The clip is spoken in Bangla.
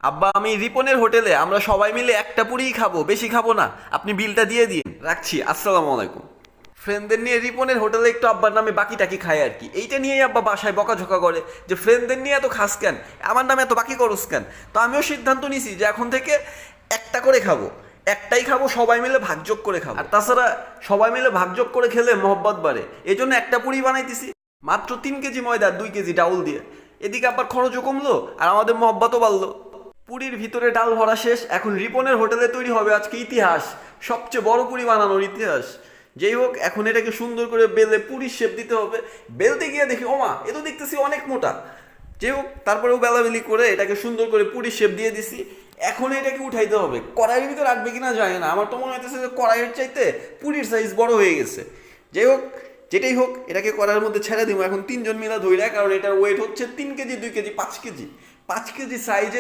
আব্বা, আমি রিপনের হোটেলে আমরা সবাই মিলে একটা পুরিই খাবো, বেশি খাবো না। আপনি বিলটা দিয়ে দিন। রাখছি, আসসালামু আলাইকুম। ফ্রেন্ডদের নিয়ে রিপনের হোটেলে একটু আব্বার নামে বাকি টাকি খায় আর কি। এইটা নিয়েই আব্বা বাসায় বকাঝকা করে যে ফ্রেন্ডদের নিয়ে এত খাস কেন, আমার নামে এত বাকি করস কেন। তো আমিও সিদ্ধান্ত নিছি যে এখন থেকে একটা করে খাবো, একটাই খাবো, সবাই মিলে ভাগযোগ করে খাবো। আর তাছাড়া সবাই মিলে ভাগযোগ করে খেলে মহব্বত বাড়ে, এই জন্য একটা পুরি বানাইতেছি মাত্র 3 কেজি ময়দা 2 কেজি ডাউল দিয়ে। এদিকে আবার খরচও কমলো আর আমাদের মহব্বতও বাড়লো। পুরীর ভিতরে ডাল ভরা শেষ, এখন রিপনের হোটেলে তৈরি হবে আজকে ইতিহাস, সবচেয়ে বড় পুরি বানানোর ইতিহাস। যেই হোক, এখন এটাকে সুন্দর করে বেলে পুরির শেপ দিতে হবে। বেলতে গিয়ে দেখি ওমা, এ তো দেখতেছি অনেক মোটা। যেই হোক, তারপরেও বেলাবেলি করে এটাকে সুন্দর করে পুরির শেপ দিয়ে দিছি। এখন এটাকে উঠাইতে হবে। কড়াইয়ের ভিতরে রাখবে কিনা জানি না, আমার তো মনে হইতেছে যে কড়াইয়ের চাইতে পুরির সাইজ বড় হয়ে গেছে। যাই হোক, যেটাই হোক, এটাকে কড়াইয়ের মধ্যে ছেড়ে দিব এখন 3 জন মিলা ধইরা, কারণ এটার ওয়েট হচ্ছে 3 কেজি 2 কেজি 5 কেজি। 5 কেজি সাইজে